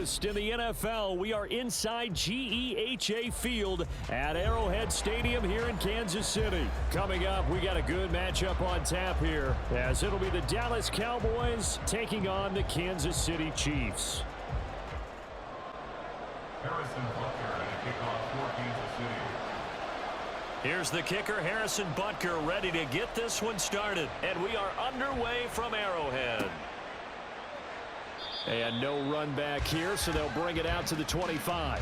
August in the NFL. We are inside GEHA Field at Arrowhead Stadium here in Kansas City. Coming up, we got a good matchup on tap here, as it'll be the Dallas Cowboys taking on the Kansas City Chiefs. Here's the kicker, Harrison Butker, ready to get this one started. And we are underway from Arrowhead. And no run back here, so they'll bring it out to the 25.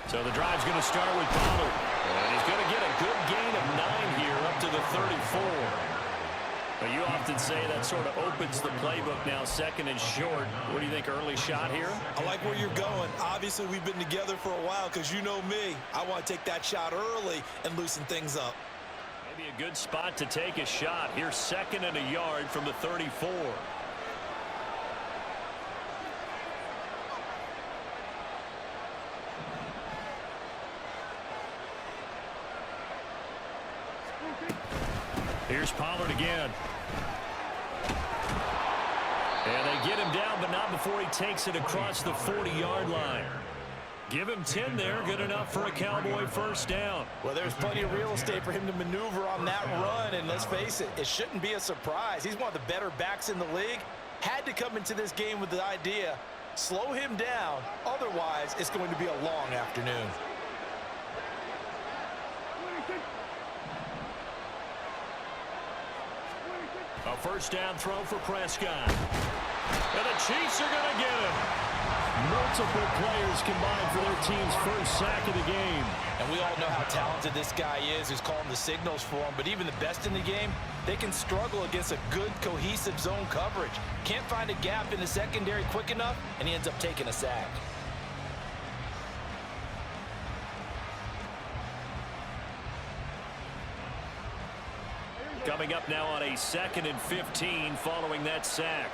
So the drive's going to start with Pollard. And he's going to get a good gain of 9 here up to the 34. But you often say that sort of opens the playbook now, second and short. What do you think, early shot here? I like where you're going. Obviously, we've been together for a while because you know me. I want to take that shot early and loosen things up. Maybe a good spot to take a shot. Here's second and a yard from the 34. Here's Pollard again. And they get him down, but not before he takes it across the 40-yard line. Give him 10 there, good enough for a Cowboy first down. Well, there's plenty of real estate for him to maneuver on that run, and let's face it, it shouldn't be a surprise. He's one of the better backs in the league. Had to come into this game with the idea, slow him down, otherwise it's going to be a long afternoon. A first down throw for Prescott. And the Chiefs are going to get him. Multiple players combined for their team's first sack of the game. And we all know how talented this guy is who's calling the signals for him. But even the best in the game, they can struggle against a good, cohesive zone coverage. Can't find a gap in the secondary quick enough, and he ends up taking a sack. Coming up now on a 2nd and 15 following that sack.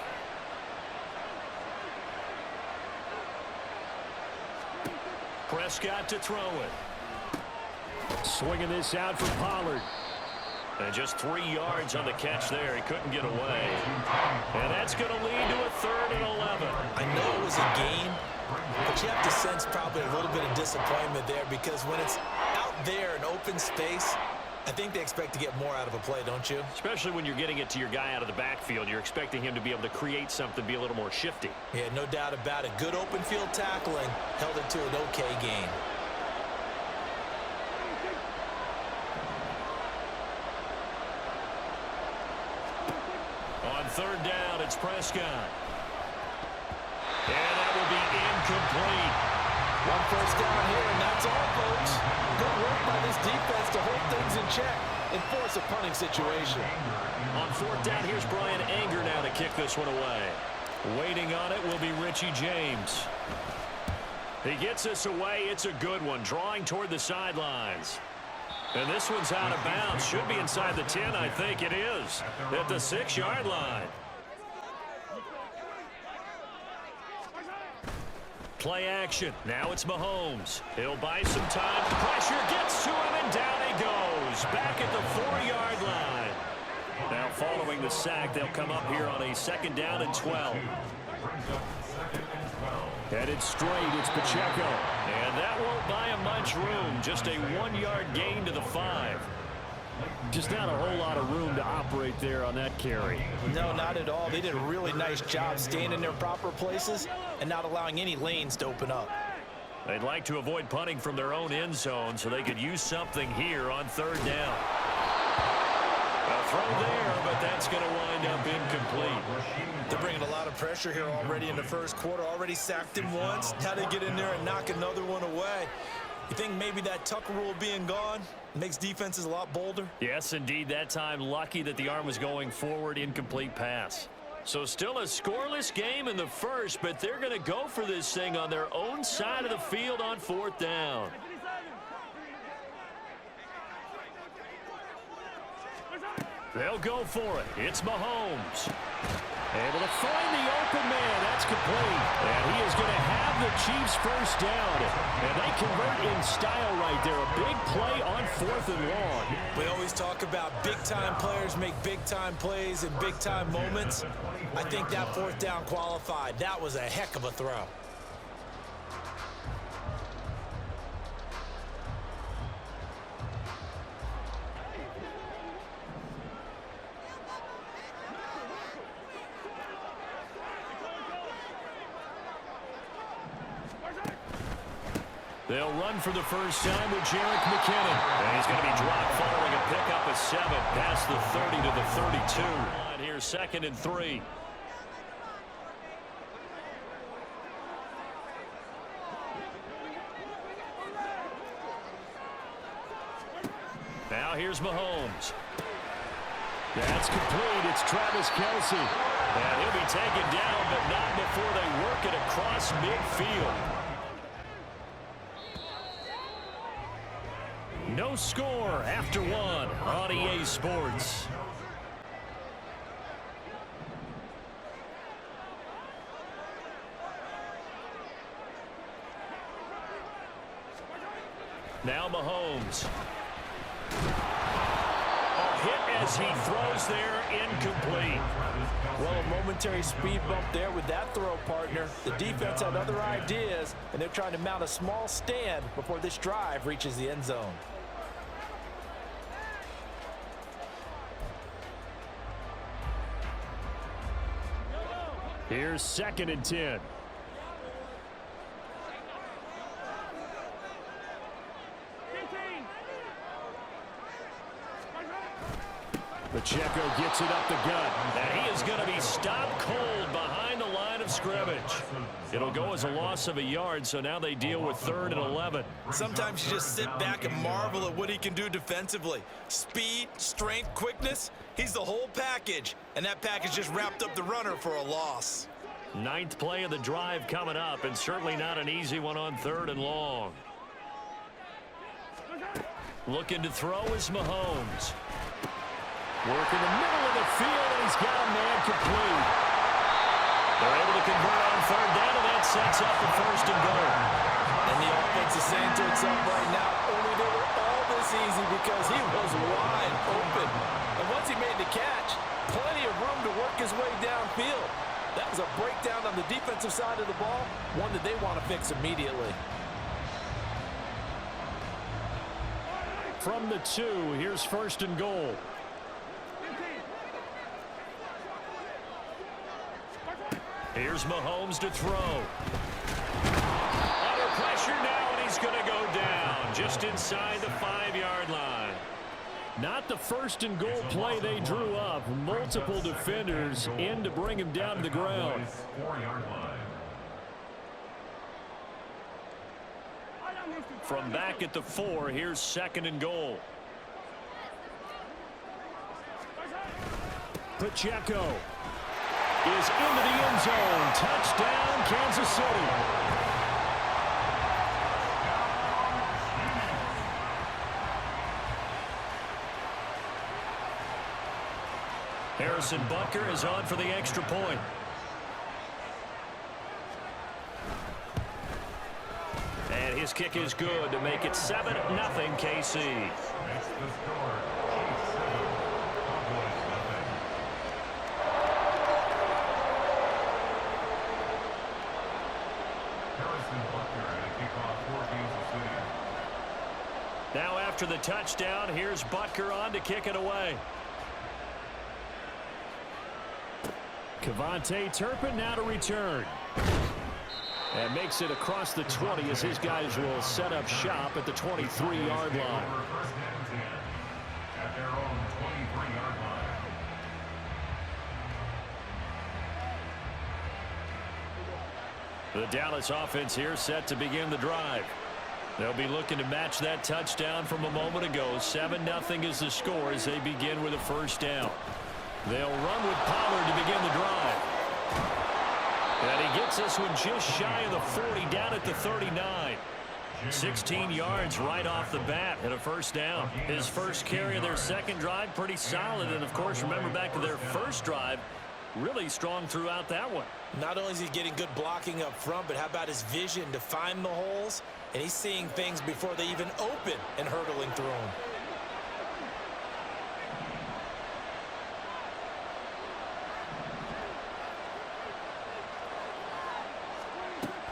Prescott to throw it. Swinging this out for Pollard. And just 3 yards on the catch there. He couldn't get away. And that's going to lead to a 3rd and 11. I know it was a game, but you have to sense probably a little bit of disappointment there because when it's out there in open space, I think they expect to get more out of a play, don't you? Especially when you're getting it to your guy out of the backfield. You're expecting him to be able to create something, be a little more shifty. Yeah, no doubt about it. Good open field tackling held it to an okay gain. On 3rd down, it's Prescott. And that will be incomplete. One first down here, and that's all, folks. Good work by this defense to hold things in check and force a punting situation. On 4th down, here's Brian Anger now to kick this one away. Waiting on it will be Richie James. He gets this away. It's a good one, drawing toward the sidelines. And this one's out of bounds. Should be inside the 10, I think it is, at the 6-yard line. Play action. Now it's Mahomes. He'll buy some time. Pressure gets to him, and down he goes. Back at the 4-yard line. Now following the sack, they'll come up here on a 2nd down and 12. Headed straight, it's Pacheco. And that won't buy him much room. Just a 1-yard gain to the 5. Just not a whole lot of room to operate there on that carry. No, not at all. They did a really nice job staying in their proper places and not allowing any lanes to open up. They'd like to avoid punting from their own end zone so they could use something here on 3rd down. A throw there, but that's going to wind up incomplete. They're bringing a lot of pressure here already in the first quarter. Already sacked him once. Now they get in there and knock another one away. You think maybe that Tucker rule being gone makes defenses a lot bolder? Yes, indeed. That time, lucky that the arm was going forward. Incomplete pass. So still a scoreless game in the first, but they're going to go for this thing on their own side of the field on 4th down. They'll go for it. It's Mahomes. Able to find the open man. That's complete. And he is going to have the Chiefs first down. And they convert in style right there. A big play on 4th and long. We always talk about big-time players make big-time plays in big-time moments. I think that 4th down qualified. That was a heck of a throw. They'll run for the first time with Jerick McKinnon. And he's going to be dropped following a pickup of 7 past the 30 to the 32. And here's 2nd and 3. Now here's Mahomes. That's complete. It's Travis Kelce. And he'll be taken down, but not before they work it across midfield. No score after 1 on EA Sports. Now Mahomes. A hit as he throws there, incomplete. Well, a momentary speed bump there with that throw, partner. The defense had other ideas, and they're trying to mount a small stand before this drive reaches the end zone. Here's 2nd and 10. Pacheco gets it up the gut. And he is going to be stopped cold behind the line of scrimmage. It'll go as a loss of a yard, so now they deal with 3rd and 11. Sometimes you just sit back and marvel at what he can do defensively. Speed, strength, quickness. He's the whole package. And that package just wrapped up the runner for a loss. 9th play of the drive coming up, and certainly not an easy one on 3rd and long. Looking to throw is Mahomes. Work in the middle of the field, and he's got a man complete. They're able to convert on 3rd down, and that sets up the 1st and goal. And the offense is saying to itself right now, only they were all this easy because he was wide open. And once he made the catch, plenty of room to work his way downfield. That was a breakdown on the defensive side of the ball, one that they want to fix immediately. From the 2, here's 1st and goal. Here's Mahomes to throw. Under pressure now, and he's going to go down just inside the 5-yard line. Not the 1st and goal play they drew up. Multiple defenders in to bring him down to the ground. From back at the 4, here's 2nd and goal. Pacheco is into the end zone. Touchdown, Kansas City. Harrison Butker is on for the extra point. And his kick is good to make it 7-0 KC. Now after the touchdown, here's Butker on to kick it away. Kevontae Turpin now to return. And makes it across the 20 as his guys will set up shop at the 23-yard line. The Dallas offense here set to begin the drive. They'll be looking to match that touchdown from a moment ago. 7-0 is the score as they begin with a first down. They'll run with Pollard to begin the drive. And he gets this one just shy of the 40, down at the 39. 16 yards right off the bat and a first down. His first carry of their second drive, pretty solid. And, of course, remember back to their first drive, really strong throughout that one. Not only is he getting good blocking up front, but how about his vision to find the holes? And he's seeing things before they even open and hurtling through them.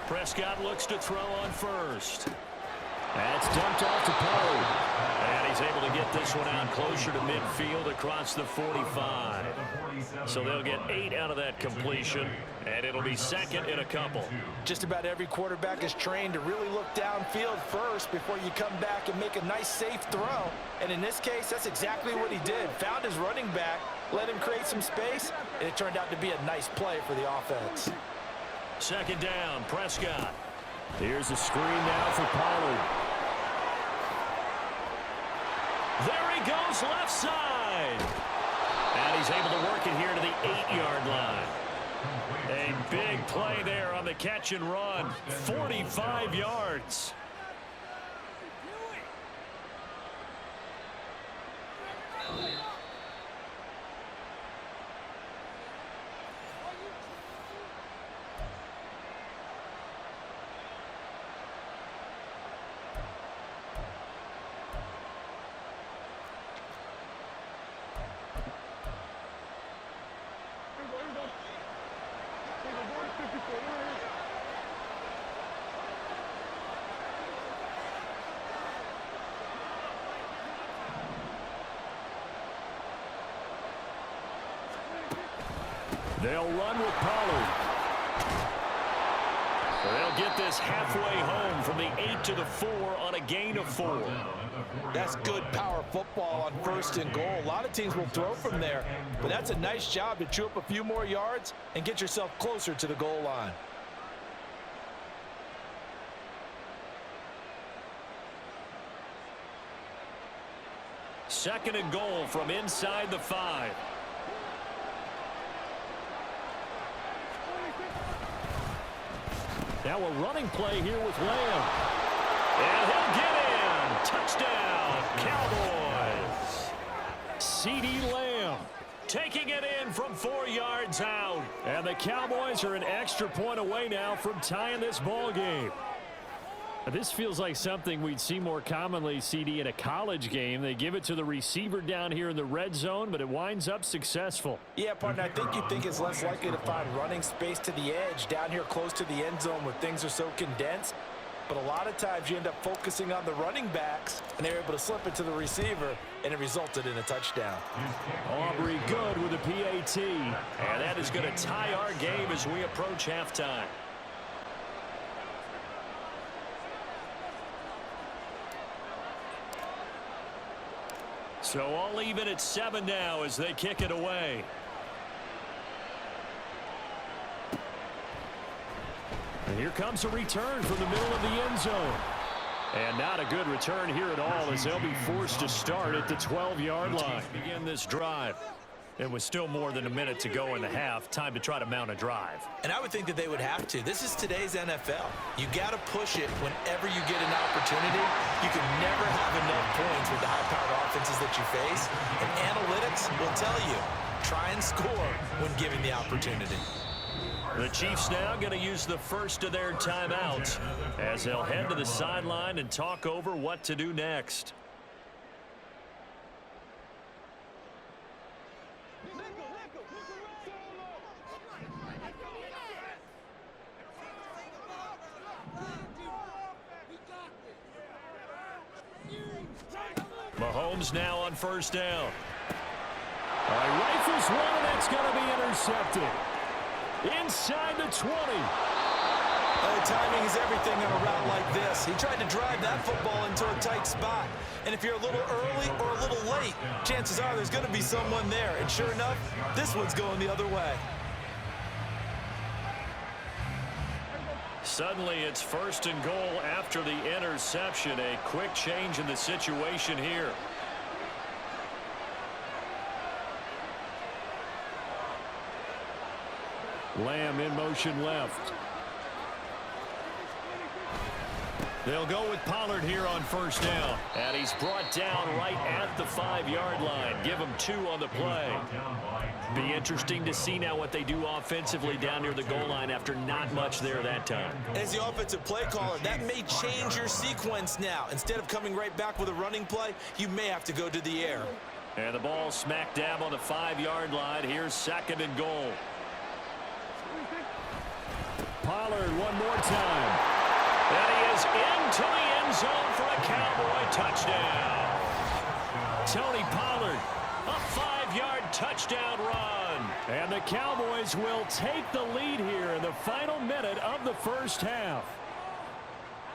Prescott looks to throw on first. That's dumped off to Pollard. And he's able to get this one out closer to midfield across the 45. So they'll get 8 out of that completion, and it'll be second in a couple. Just about every quarterback is trained to really look downfield first before you come back and make a nice, safe throw. And in this case, that's exactly what he did. Found his running back, let him create some space, and it turned out to be a nice play for the offense. Second down, Prescott. Here's a screen now for Pollard. There he goes, left side. And he's able to work it here to the 8-yard line. A big play there on the catch and run. 45 yards. They'll run with Pollard. They'll get this halfway home from the 8 to the 4 on a gain of 4. That's good power football on first and goal. A lot of teams will throw from there, but that's a nice job to chew up a few more yards and get yourself closer to the goal line. Second and goal from inside the 5. Now a running play here with Lamb. And he'll get in. Touchdown, Cowboys. CeeDee Lamb taking it in from 4 yards out. And the Cowboys are an extra point away now from tying this ball game. This feels like something we'd see more commonly, CD, in a college game. They give it to the receiver down here in the red zone, but it winds up successful. Yeah, partner, I think you'd think it's less likely to find running space to the edge down here close to the end zone where things are so condensed. But a lot of times you end up focusing on the running backs, and they're able to slip it to the receiver, and it resulted in a touchdown. Aubrey good with a PAT. And that is going to tie our game as we approach halftime. So all even at 7 now as they kick it away. And here comes a return from the middle of the end zone. And not a good return here at all as they'll be forced to start at the 12-yard line. Begin this drive. It was still more than a minute to go in the half. Time to try to mount a drive. And I would think that they would have to. This is today's NFL. You got to push it whenever you get an opportunity. You can never have enough points with the high-powered offenses that you face. And analytics will tell you, try and score when given the opportunity. The Chiefs now going to use the first of their timeouts as they'll head to the sideline and talk over what to do next. Mahomes now on first down. Rifles one, and that's going to be intercepted. Inside the 20. Timing is everything on a route like this. He tried to drive that football into a tight spot. And if you're a little early or a little late, chances are there's going to be someone there. And sure enough, this one's going the other way. Suddenly it's first and goal after the interception. A quick change in the situation here. Lamb in motion left. They'll go with Pollard here on first down. And he's brought down right at the 5-yard line. Give him 2 on the play. Be interesting to see now what they do offensively down near the goal line after not much there that time. As the offensive play caller, that may change your sequence now. Instead of coming right back with a running play, you may have to go to the air. And the ball smack dab on the 5-yard line. Here's 2nd and goal. Pollard one more time. And he is into the end zone for a Cowboy touchdown. Tony Pollard, a 5-yard touchdown run. And the Cowboys will take the lead here in the final minute of the first half.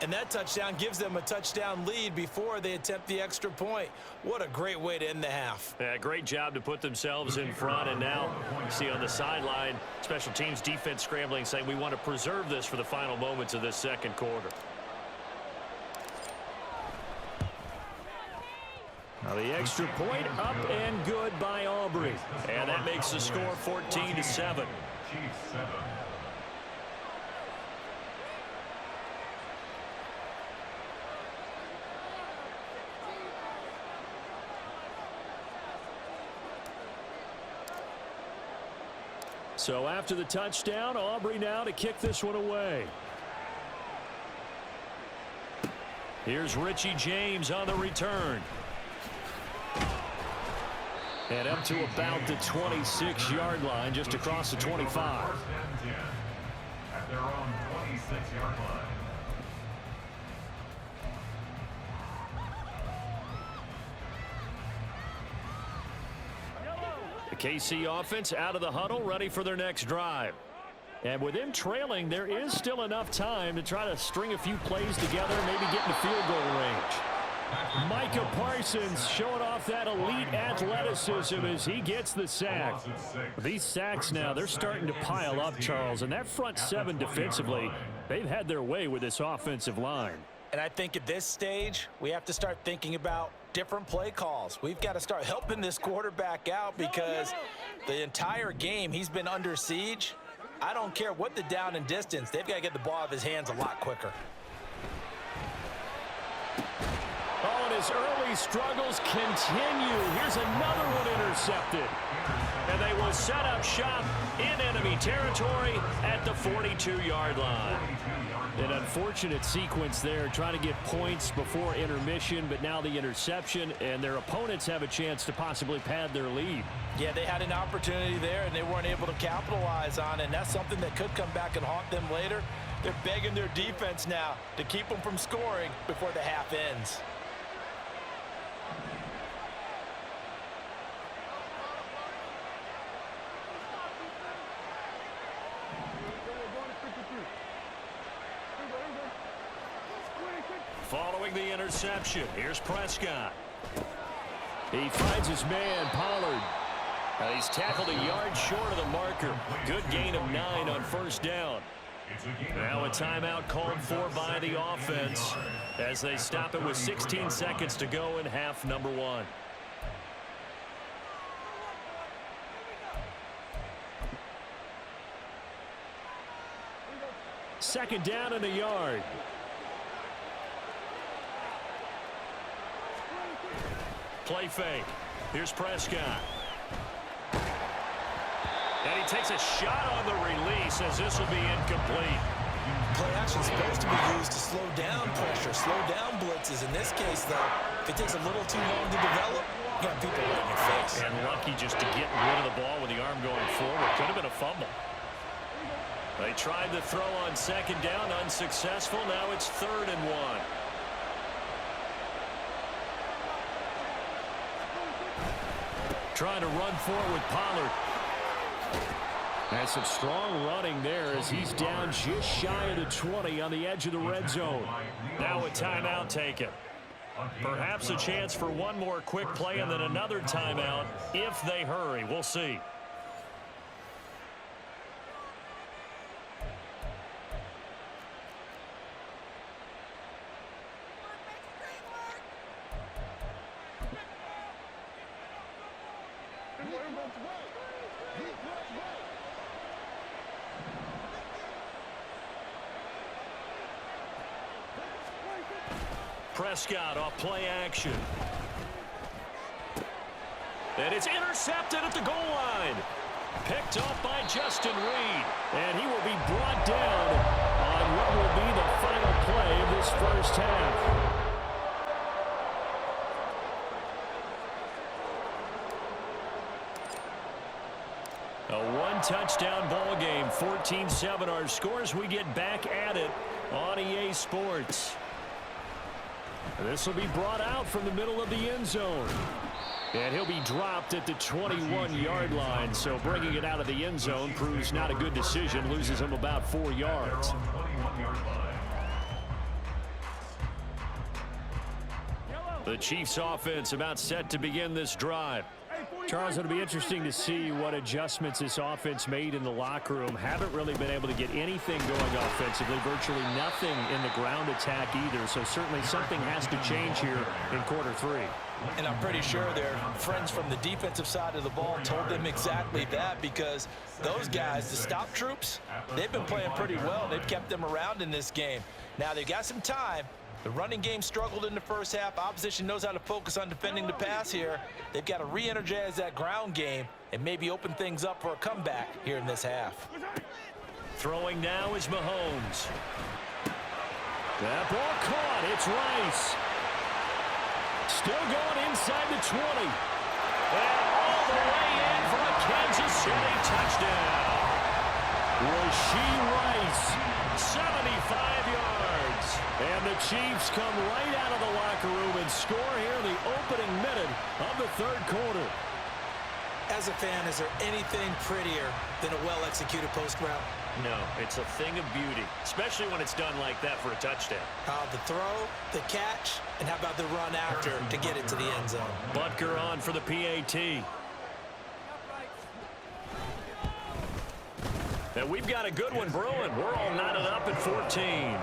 And that touchdown gives them a touchdown lead before they attempt the extra point. What a great way to end the half. Yeah, great job to put themselves in front. And now you see on the sideline, special teams defense scrambling, saying we want to preserve this for the final moments of this second quarter. Now the extra point up and good by Aubrey. And that makes the score 14-7. So after the touchdown, Aubrey now to kick this one away. Here's Richie James on the return. And up to about the 26-yard line, just across the 25. At their own 26-yard line. The KC offense out of the huddle, ready for their next drive. And with them trailing, there is still enough time to try to string a few plays together and maybe get in the field goal range. Micah Parsons showing off that elite athleticism as he gets the sack. These sacks now, they're starting to pile up, Charles. And that front 7 defensively, they've had their way with this offensive line. And I think at this stage, we have to start thinking about different play calls. We've got to start helping this quarterback out because the entire game he's been under siege. I don't care what the down and distance. They've got to get the ball out of his hands a lot quicker. Oh, and his early struggles continue. Here's another one intercepted. And they will set up shop in enemy territory at the 42-yard line. An unfortunate sequence there, trying to get points before intermission, but now the interception, and their opponents have a chance to possibly pad their lead. Yeah, they had an opportunity there, and they weren't able to capitalize on it, and that's something that could come back and haunt them later. They're begging their defense now to keep them from scoring before the half ends. Following the interception, here's Prescott. He finds his man, Pollard. He's tackled a yard short of the marker. Good gain of 9 on first down. Now a timeout called for by the offense as they stop it with 16 seconds to go in half number 1. Second down in the yard. Play fake. Here's Prescott. And he takes a shot on the release as this will be incomplete. Play action is supposed to be used to slow down pressure, slow down blitzes. In this case, though, if it takes a little too long to develop, you got people right in your face. And lucky just to get rid of the ball with the arm going forward. Could have been a fumble. They tried the throw on second down, unsuccessful. Now it's 3rd and 1. Trying to run forward with Pollard. And some strong running there as he's down just shy of the 20 on the edge of the red zone. Now a timeout taken. Perhaps a chance for one more quick play and then another timeout if they hurry. We'll see. Prescott off play action. And it's intercepted at the goal line. Picked off by Justin Reed. And he will be brought down on what will be the final play of this first half. A one-touchdown ball game, 14-7 our scores. We get back at it on EA Sports. This will be brought out from the middle of the end zone. And he'll be dropped at the 21-yard line. So bringing it out of the end zone proves not a good decision. Loses him about 4 yards. The Chiefs offense about set to begin this drive. Charles, it'll be interesting to see what adjustments this offense made in the locker room. Haven't really been able to get anything going offensively. Virtually nothing in the ground attack either. So certainly something has to change here in quarter 3. And I'm pretty sure their friends from the defensive side of the ball told them exactly that, because those guys, the stop troops, they've been playing pretty well. They've kept them around in this game. Now they've got some time. The running game struggled in the first half. Opposition knows how to focus on defending the pass here. They've got to re-energize that ground game and maybe open things up for a comeback here in this half. Throwing now is Mahomes. That ball caught. It's Rice. Still going inside the 20. And all the way in for a Kansas City touchdown. Rashee Rice, 75 yards. And the Chiefs come right out of the locker room and score here in the opening minute of the third quarter. As a fan, is there anything prettier than a well-executed post route? No, it's a thing of beauty, especially when it's done like that for a touchdown. The throw, the catch, and how about the run after to get it to the end zone? Butker on for the PAT. And we've got a good one brewing. We're all knotted up at 14.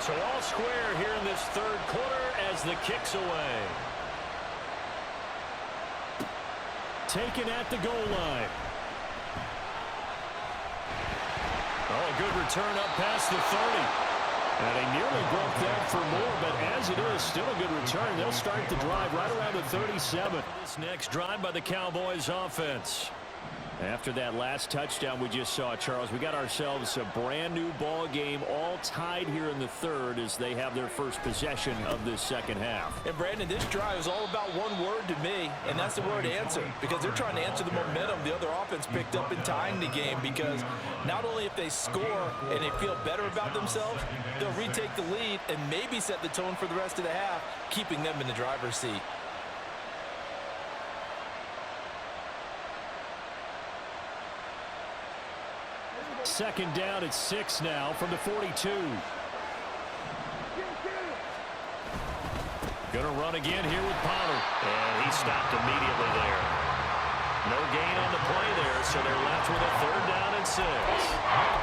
So all square here in this third quarter as the kick's away. Taken at the goal line. Oh, a good return up past the 30. And he nearly broke that for more, but as it is, still a good return. They'll start the drive right around the 37. This next drive by the Cowboys offense. After that last touchdown we just saw, Charles, we got ourselves a brand new ball game, all tied here in the third as they have their first possession of this second half. And Brandon, this drive is all about one word to me, and that's the word answer, because they're trying to answer the momentum the other offense picked up in tying the game, because not only if they score and they feel better about themselves, they'll retake the lead and maybe set the tone for the rest of the half, keeping them in the driver's seat. Second down at 6 now from the 42. Going to run again here with Pollard. And he stopped immediately there. No gain on the play there, so they're left with a third down and 6.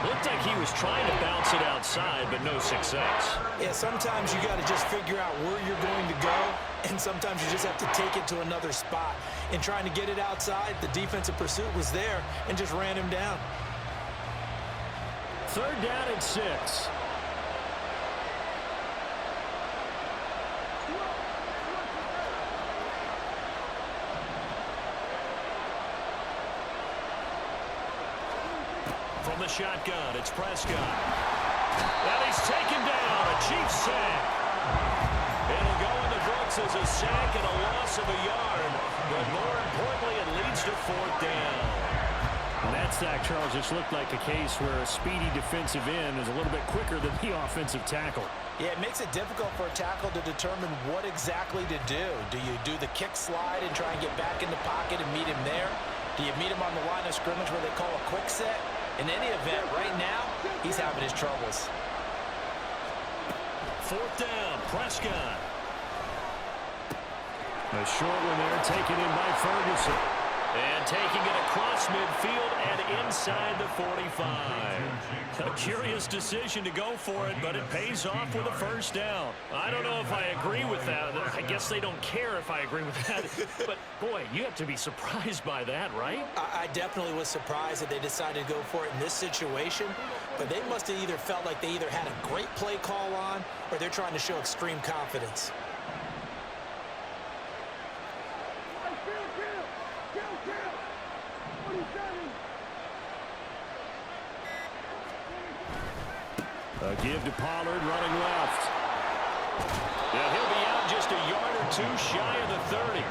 Looked like he was trying to bounce it outside, but no success. Yeah, sometimes you got to just figure out where you're going to go, and sometimes you just have to take it to another spot. In trying to get it outside, the defensive pursuit was there and just ran him down. Third down and 6. From the shotgun, it's Prescott. And he's taken down. A Chiefs sack. It'll go in the books as a sack and a loss of a yard. But more importantly, it leads to fourth down. And that sack, Charles, just looked like a case where a speedy defensive end is a little bit quicker than the offensive tackle. Yeah, it makes it difficult for a tackle to determine what exactly to do. Do you do the kick slide and try and get back in the pocket and meet him there? Do you meet him on the line of scrimmage where they call a quick set? In any event, right now, he's having his troubles. Fourth down, Prescott. A short one there taken in by Ferguson. And taking it across midfield and inside the 45. A curious decision to go for it, but it pays off with a first down. I don't know if I agree with that. I guess they don't care if I agree with that. But, boy, you have to be surprised by that, right? I definitely was surprised that they decided to go for it in this situation, but they must have either felt like they either had a great play call on or they're trying to show extreme confidence. A give to Pollard running left. Yeah, he'll be out just a yard or two shy of the 30.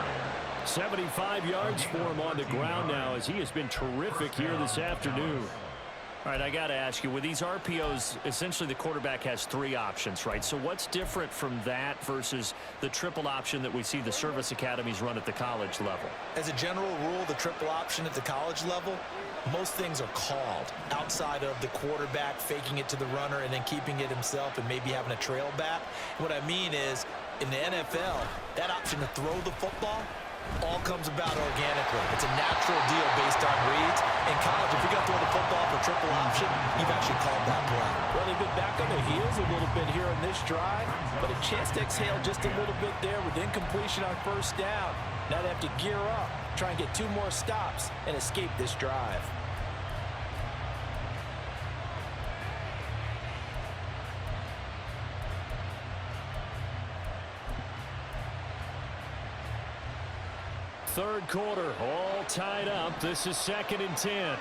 75 yards for him on the ground now as he has been terrific here this afternoon. All right, I got to ask you, with these RPOs, essentially the quarterback has three options, right? So what's different from that versus the triple option that we see the service academies run at the college level? As a general rule, the triple option at the college level, most things are called outside of the quarterback faking it to the runner and then keeping it himself and maybe having a trail back. What I mean is, in the NFL, that option to throw the football all comes about organically. It's a natural deal based on reads. In college, if you're going to throw the football for triple option, you've actually called that play. Well, they've been back on their heels a little bit here on this drive, but a chance to exhale just a little bit there with incompletion on first down. Now they have to gear up, try and get 2 more stops, and escape this drive. Third quarter, all tied up. This is 2nd and 10.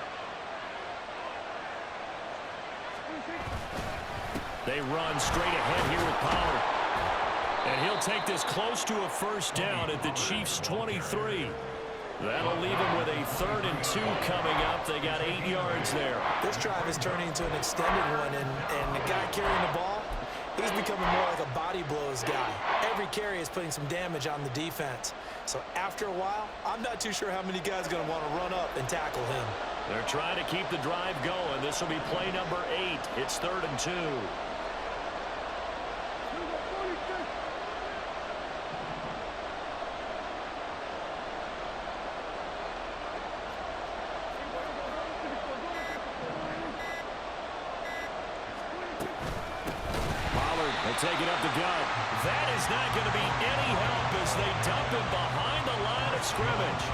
They run straight ahead here with Pollard. And he'll take this close to a first down at the Chiefs' 23. That'll leave him with a 3rd and 2 coming up. They got 8 yards there. This drive is turning into an extended one, and the guy carrying the ball, he's becoming more like a body blows guy. Every carry is putting some damage on the defense. So after a while, I'm not too sure how many guys are going to want to run up and tackle him. They're trying to keep the drive going. This will be play number 8. It's 3rd and 2. Taking up the gut. That is not going to be any help as they dump him behind the line of scrimmage.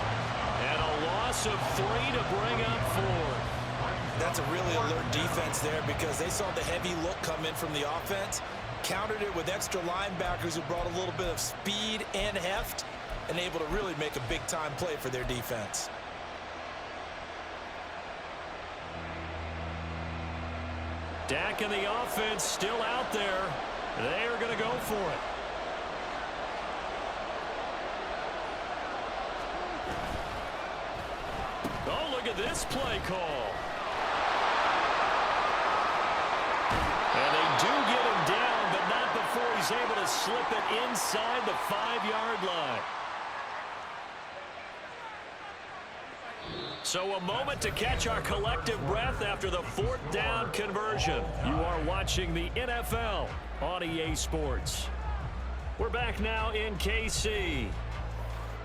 And a loss of 3 to bring up 4. That's a really alert defense there because they saw the heavy look come in from the offense, countered it with extra linebackers who brought a little bit of speed and heft, and able to really make a big-time play for their defense. Dak and the offense still out there. They are going to go for it. Oh, look at this play call. And they do get him down, but not before he's able to slip it inside the 5-yard line. So a moment to catch our collective breath after the 4th down conversion. You are watching the NFL on EA Sports. We're back now in KC.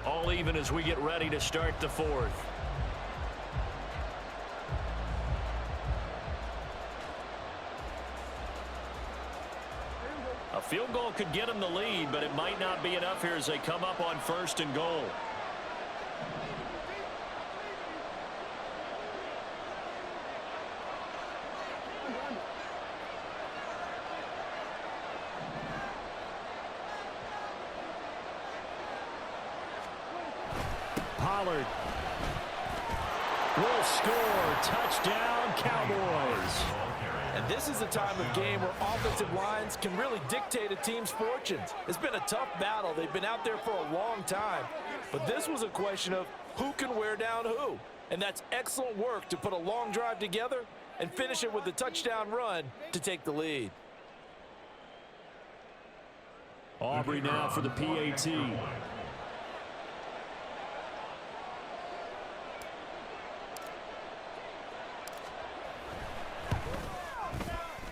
All even as we get ready to start the 4th. A field goal could get them the lead, but it might not be enough here as they come up on 1st and goal. Pollard will score. Touchdown, Cowboys. And this is a time of game where offensive lines can really dictate a team's fortunes. It's been a tough battle. They've been out there for a long time. But this was a question of who can wear down who. And that's excellent work to put a long drive together and finish it with a touchdown run to take the lead. Aubrey now for the PAT.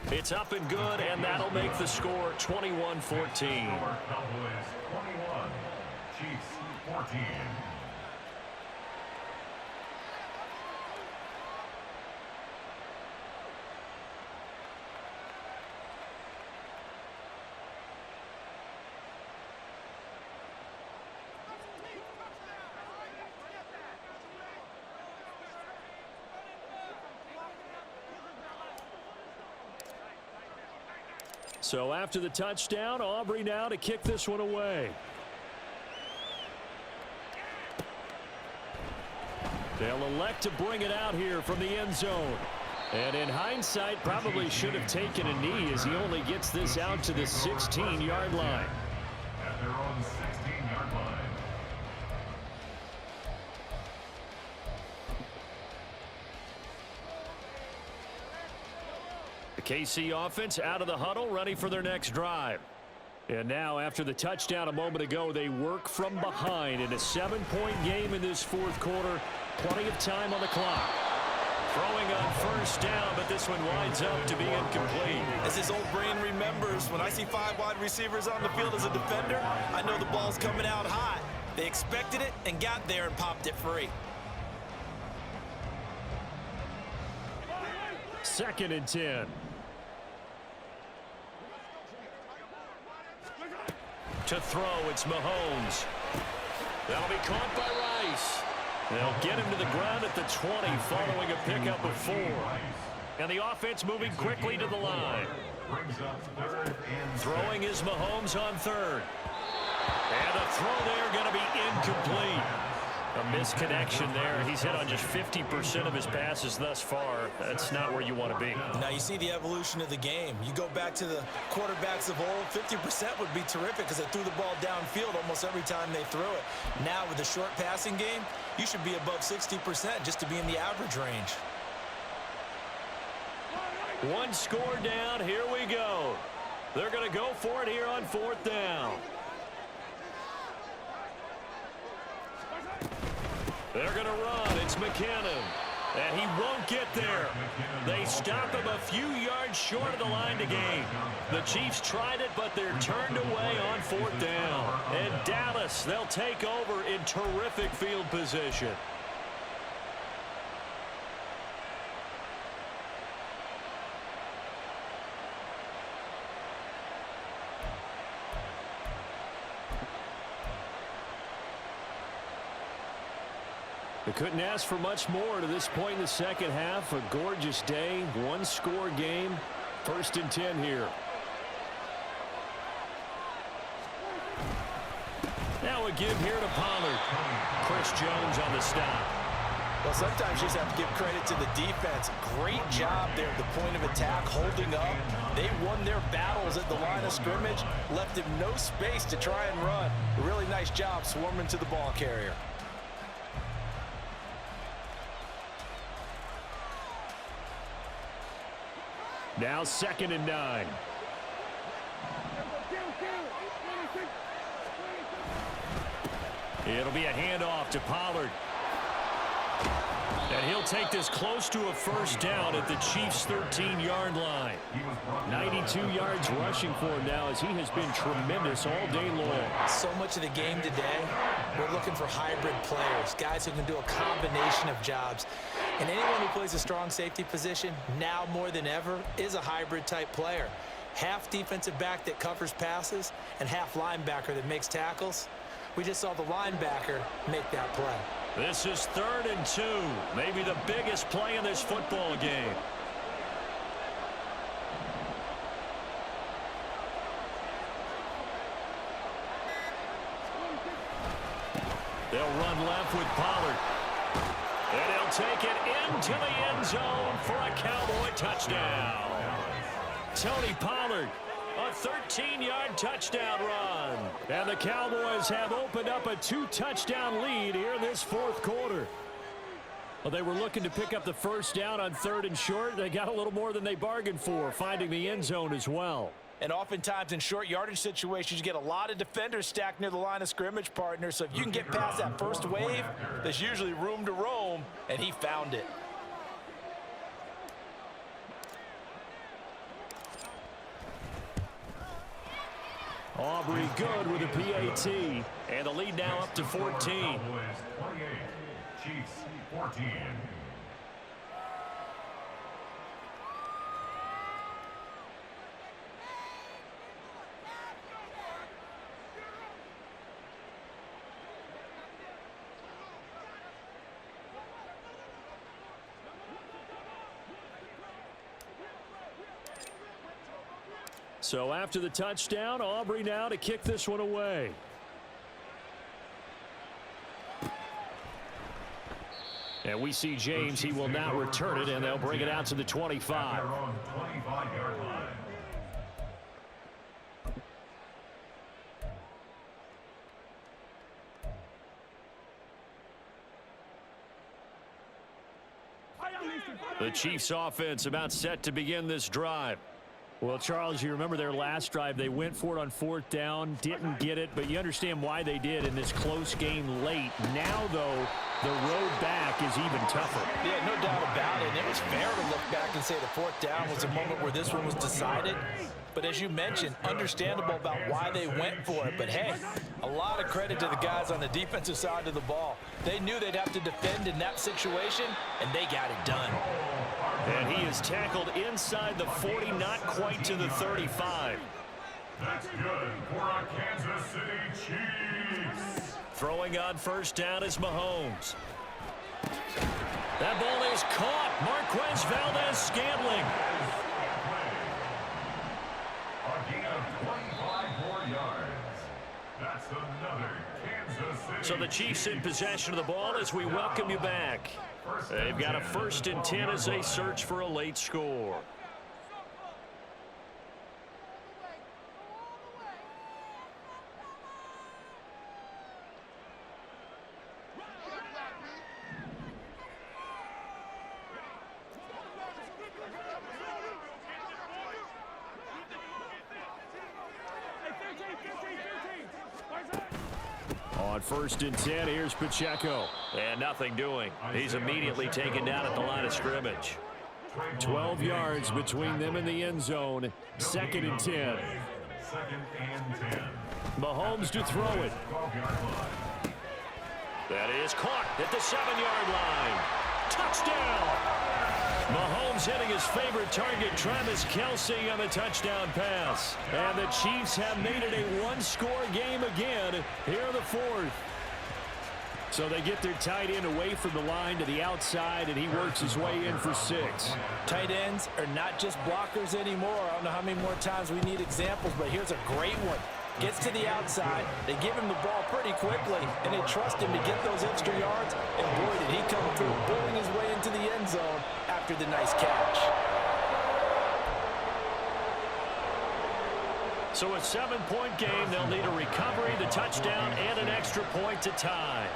It's up and good, and that'll make the score 21-14. Cowboys 21, Chiefs 14. So after the touchdown, Aubrey now to kick this one away. They'll elect to bring it out here from the end zone. And in hindsight, probably should have taken a knee as he only gets this out to the 16-yard line. At their own 16-yard line. The KC offense out of the huddle, ready for their next drive. And now, after the touchdown a moment ago, they work from behind in a 7-point game in this fourth quarter. Plenty of time on the clock. Throwing on first down, but this one winds up to be incomplete. As his old brain remembers, when I see 5 wide receivers on the field as a defender, I know the ball's coming out hot. They expected it and got there and popped it free. 2nd and 10. To throw, it's Mahomes. That'll be caught by Rice. They'll get him to the ground at the 20 following a pickup of 4. And the offense moving quickly to the line. Throwing is Mahomes on 3rd. And the throw there going to be incomplete. A misconnection there. He's hit on just 50% of his passes thus far. That's not where you want to be. Now you see the evolution of the game. You go back to the quarterbacks of old, 50% would be terrific because they threw the ball downfield almost every time they threw it. Now with the short passing game, you should be above 60% just to be in the average range. One score down. Here we go. They're going to go for it here on 4th down. They're going to run. It's McKinnon. And he won't get there. They stop him a few yards short of the line to gain. The Chiefs tried it, but they're turned away on 4th down. And Dallas, they'll take over in terrific field position. They couldn't ask for much more to this point in the second half. A gorgeous day, one-score game. 1st and 10 here. Now a give here to Pollard. Chris Jones on the stop. Well, sometimes you just have to give credit to the defense. Great job there at the point of attack, holding up. They won their battles at the line of scrimmage, left him no space to try and run. A really nice job swarming to the ball carrier. Now 2nd and 9. It'll be a handoff to Pollard. And he'll take this close to a first down at the Chiefs' 13-yard line. 92 yards rushing for him now as he has been tremendous all day long. So much of the game today, we're looking for hybrid players, guys who can do a combination of jobs. And anyone who plays a strong safety position, now more than ever, is a hybrid type player. Half defensive back that covers passes and half linebacker that makes tackles. We just saw the linebacker make that play. This is 3rd and 2, maybe the biggest play in this football game. They'll run left with Pollard. And he'll take it into the end zone for a Cowboy touchdown. Tony Pollard, a 13-yard touchdown run. And the Cowboys have opened up a 2-touchdown lead here in this fourth quarter. Well, they were looking to pick up the first down on 3rd and short. They got a little more than they bargained for, finding the end zone as well. And oftentimes in short yardage situations, you get a lot of defenders stacked near the line of scrimmage, partner. So if you can get past that first wave, there's usually room to roam, and he found it. Aubrey good with a PAT, and the lead now up to 14. Cowboys 28, Chiefs 14. So after the touchdown, Aubrey now to kick this one away. And we see James. He will now return it, and they'll bring it out to the 25. The Chiefs offense about set to begin this drive. Well, Charles, you remember their last drive. They went for it on 4th down, didn't get it, but you understand why they did in this close game late. Now, though, the road back is even tougher. Yeah, no doubt about it. And it was fair to look back and say the 4th down was the moment where this one was decided. But as you mentioned, understandable about why they went for it. But, hey, a lot of credit to the guys on the defensive side of the ball. They knew they'd have to defend in that situation, and they got it done. And he is tackled inside the 40, not quite to the 35. That's good for our Kansas City Chiefs. Throwing on 1st down is Mahomes. That ball is caught. Marquez Valdez-Scantling. A gain of 25 more yards. That's another Kansas City. So the Chiefs in possession of the ball as we welcome you back. They've got a 1st and 10 as they search for a late score. On 1st and 10, here's Pacheco. And nothing doing. He's immediately taken down at the line of scrimmage. 12 yards between them and the end zone. 2nd and 10. 2nd and 10. Mahomes to throw it. That is caught at the 7-yard line. Touchdown! Mahomes hitting his favorite target, Travis Kelce, on the touchdown pass. And the Chiefs have made it a one-score game again here in the 4th. So they get their tight end away from the line to the outside, and he works his way in for 6. Tight ends are not just blockers anymore. I don't know how many more times we need examples, but here's a great one. Gets to the outside, they give him the ball pretty quickly, and they trust him to get those extra yards, and boy, did he come through, bulling his way into the end zone after the nice catch. So a 7-point game, they'll need a recovery, the touchdown, and an extra point to tie.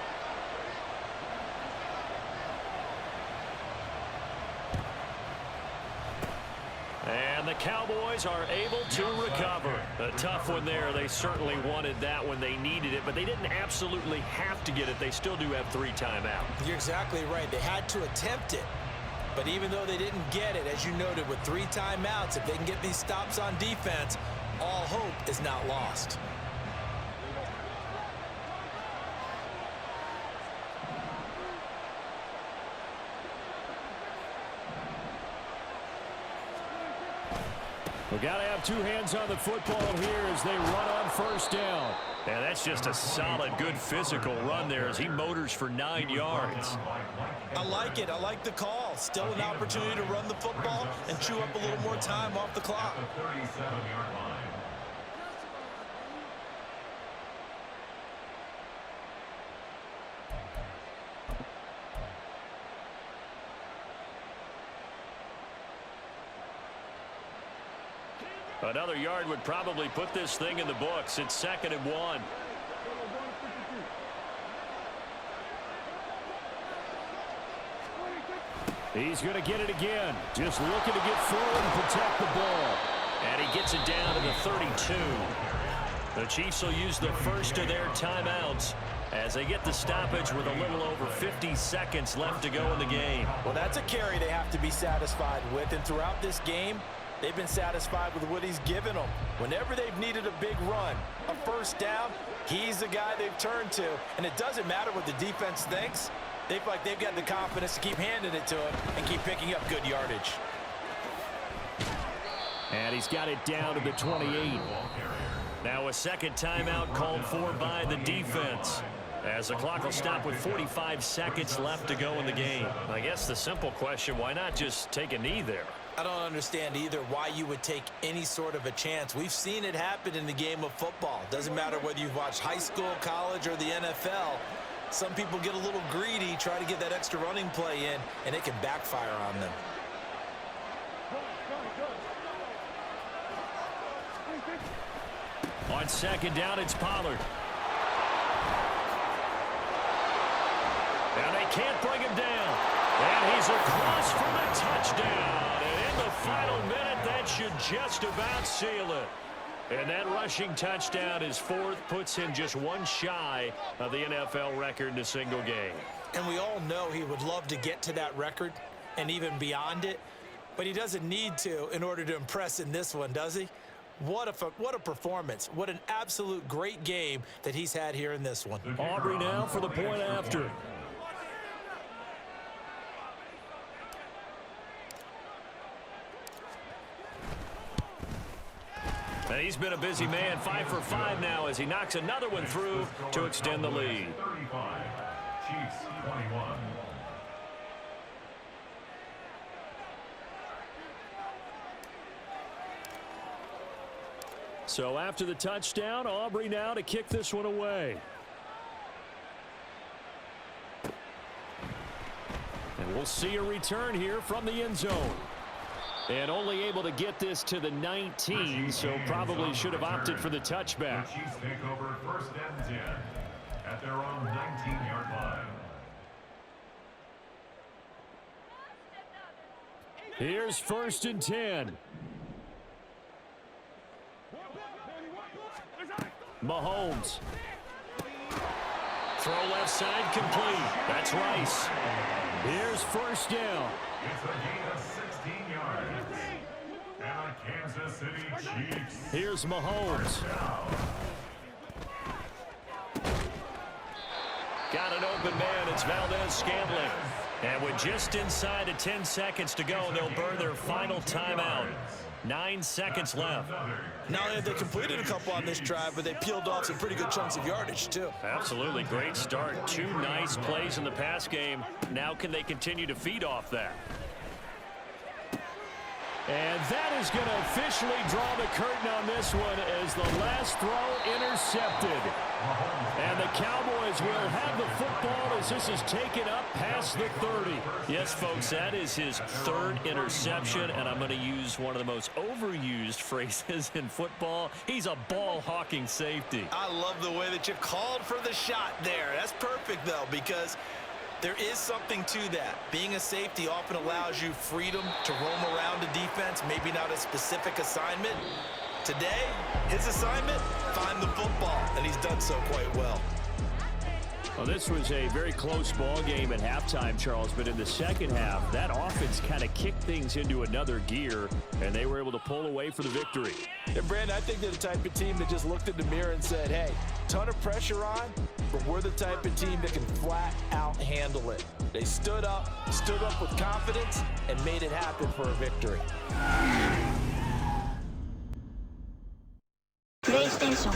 And the Cowboys are able to recover. A tough one there. They certainly wanted that when they needed it, but they didn't absolutely have to get it. They still do have 3 timeouts. You're exactly right. They had to attempt it. But even though they didn't get it, as you noted, with 3 timeouts, if they can get these stops on defense, all hope is not lost. We've got to have 2 hands on the football here as they run on 1st down. And that's just a solid, good physical run there as he motors for 9 yards. I like it. I like the call. Still an opportunity to run the football and chew up a little more time off the clock. The 37-yard line. Another yard would probably put this thing in the books. It's 2nd and 1. He's going to get it again. Just looking to get forward and protect the ball. And he gets it down to the 32. The Chiefs will use the first of their timeouts as they get the stoppage with a little over 50 seconds left to go in the game. Well, that's a carry they have to be satisfied with. And throughout this game, they've been satisfied with what he's given them. Whenever they've needed a big run, a 1st down, he's the guy they've turned to. And it doesn't matter what the defense thinks. They feel like they've got the confidence to keep handing it to him and keep picking up good yardage. And he's got it down to the 28. Now a 2nd timeout called for by the defense, as the clock will stop with 45 seconds left to go in the game. I guess the simple question, why not just take a knee there? I don't understand either why you would take any sort of a chance. We've seen it happen in the game of football. Doesn't matter whether you've watched high school, college, or the NFL. Some people get a little greedy, try to get that extra running play in, and it can backfire on them. On second down, it's Pollard. And they can't bring him down. And he's across for the touchdown. And in the final minute, that should just about seal it. And that rushing touchdown, his fourth, puts him just one shy of the NFL record in a single game. And we all know he would love to get to that record and even beyond it, but he doesn't need to in order to impress in this one, does he? What a performance. What an absolute great game that he's had here in this one. Aubrey now for the point after. And he's been a busy man, 5 for 5 now as he knocks another one through to extend the lead. 35, Chiefs 21. So after the touchdown, Aubrey now to kick this one away. And we'll see a return here from the end zone. And only able to get this to the 19, so probably should have opted for the touchback. The Chiefs take over first and 10 at their own 19-yard line. Here's first and 10. Mahomes. Throw left side complete. That's Rice. Here's first down. It's a gain of 16 yards. And the Kansas City Chiefs. Here's Mahomes. Got an open man. It's Valdez-Scantling. And with just inside of 10 seconds to go, they'll burn their final timeout. 9 seconds left. Not only have they completed a couple on this drive, but they peeled off some pretty good chunks of yardage, too. Absolutely. Great start. 2 nice plays in the pass game. Now can they continue to feed off that? And that is going to officially draw the curtain on this one as the last throw intercepted. And the Cowboys will have the football as this is taken up past the 30. Yes, folks, that is his third interception, and I'm going to use one of the most overused phrases in football. He's a ball-hawking safety. I love the way that you called for the shot there. That's perfect, though, because there is something to that. Being a safety often allows you freedom to roam around a defense, maybe not a specific assignment. Today, his assignment, find the football, and he's done so quite well. Well, this was a very close ball game at halftime, Charles, but in the second half, that offense kind of kicked things into another gear, and they were able to pull away for the victory. And, Brandon, I think they're the type of team that just looked in the mirror and said, hey, ton of pressure on, but we're the type of team that can flat out handle it. They stood up with confidence, and made it happen for a victory. PlayStation